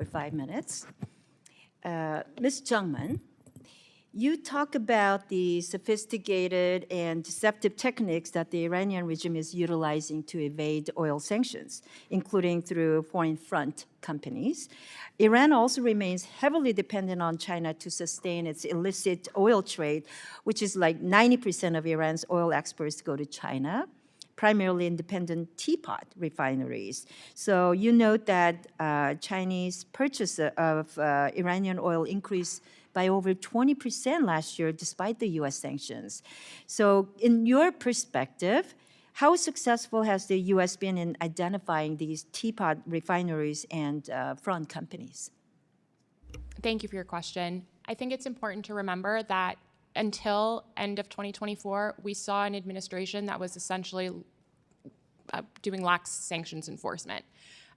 For 5 minutes. Ms. Jungman, you talk about the sophisticated and deceptive techniques that the Iranian regime is utilizing to evade oil sanctions, including through foreign front companies. Iran also remains heavily dependent on China to sustain its illicit oil trade, which is like 90% of Iran's oil exports go to China, primarily independent teapot refineries. So you note that Chinese purchase of Iranian oil increased by over 20% last year, despite the U.S. sanctions. So in your perspective, how successful has the U.S. been in identifying these teapot refineries and front companies? Thank you for your question. I think it's important to remember that until end of 2024, we saw an administration that was essentially doing lax sanctions enforcement.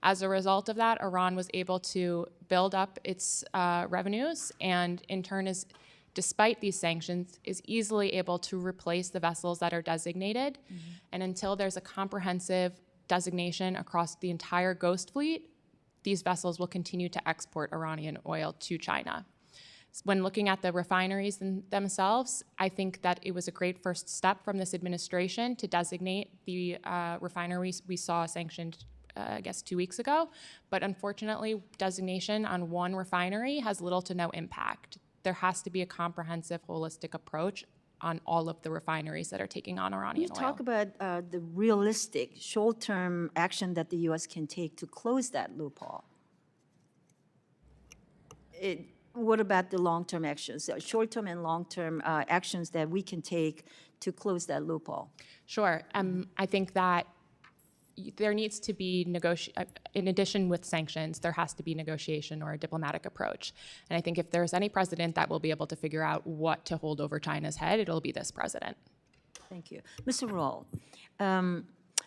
As a result of that, Iran was able to build up its revenues and in turn despite these sanctions, is easily able to replace the vessels that are designated. Mm-hmm. And until there's a comprehensive designation across the entire Ghost fleet, these vessels will continue to export Iranian oil to China. When looking at the refineries themselves, I think that it was a great first step from this administration to designate the refineries we saw sanctioned, I guess, 2 weeks ago. But unfortunately, designation on one refinery has little to no impact. There has to be a comprehensive, holistic approach on all of the refineries that are taking on Iranian oil. Can you talk about the realistic, short-term action that the U.S. can take to close that loophole? What about the long-term actions, short-term and long-term actions that we can take to close that loophole? Sure. I think that there needs to be in addition with sanctions, there has to be negotiation or a diplomatic approach. And I think if there's any president that will be able to figure out what to hold over China's head, it'll be this president. Thank you. Mr. Roll,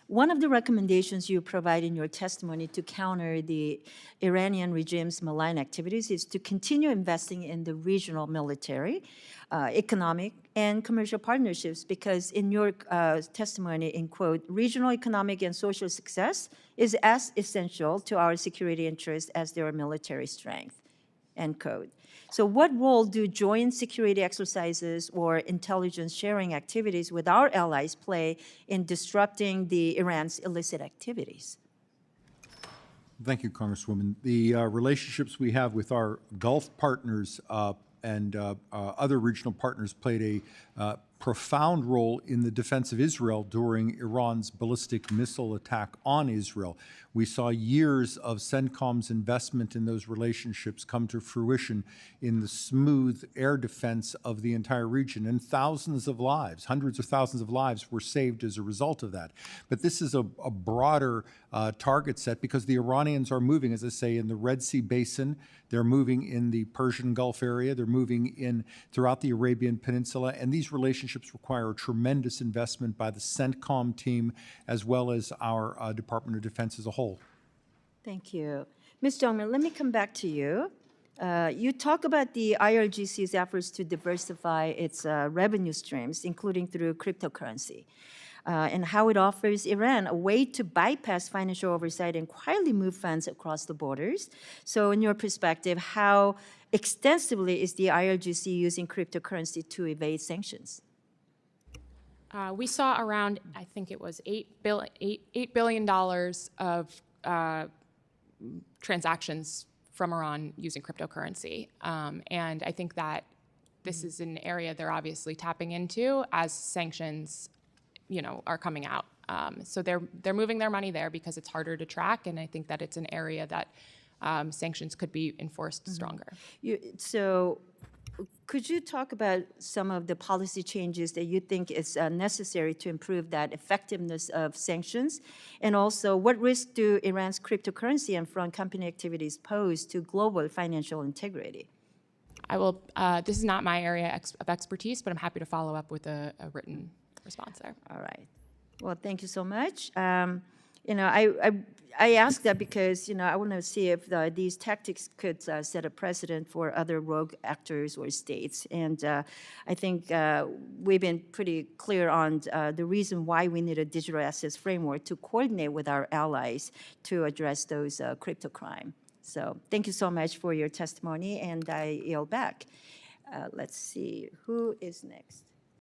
one of the recommendations you provide in your testimony to counter the Iranian regime's malign activities is to continue investing in the regional military, economic, and commercial partnerships, because in your testimony, in quote, regional economic and social success is as essential to our security interests as their military strength, end quote. So what role do joint security exercises or intelligence sharing activities with our allies play in disrupting Iran's illicit activities? Thank you, Congresswoman. The relationships we have with our Gulf partners and other regional partners played a profound role in the defense of Israel during Iran's ballistic missile attack on Israel. We saw years of CENTCOM's investment in those relationships come to fruition in the smooth air defense of the entire region, and thousands of lives, hundreds of thousands of lives were saved as a result of that. But this is a broader target set because the Iranians are moving, as I say, in the Red Sea Basin. They're moving in the Persian Gulf area. They're moving in throughout the Arabian Peninsula, and these relationships require a tremendous investment by the CENTCOM team as well as our Department of Defense as a whole. Thank you. Ms. Jungman, let me come back to you. You talk about the IRGC's efforts to diversify its revenue streams, including through cryptocurrency, and how it offers Iran a way to bypass financial oversight and quietly move funds across the borders. So in your perspective, how extensively is the IRGC using cryptocurrency to evade sanctions? We saw around, I think it was $8 billion of transactions from Iran using cryptocurrency. And I think that this is an area they're obviously tapping into as sanctions, are coming out. So they're moving their money there because it's harder to track, and I think that it's an area that sanctions could be enforced stronger. So could you talk about some of the policy changes that you think is necessary to improve that effectiveness of sanctions? And also, what risk do Iran's cryptocurrency and front company activities pose to global financial integrity? I will. This is not my area of expertise, but I'm happy to follow up with a written response there. All right. Well, thank you so much. I ask that because, I want to see if these tactics could set a precedent for other rogue actors or states. And I think we've been pretty clear on the reason why we need a digital assets framework to coordinate with our allies to address those crypto crime. So thank you so much for your testimony, and I yield back. Let's see, who is next?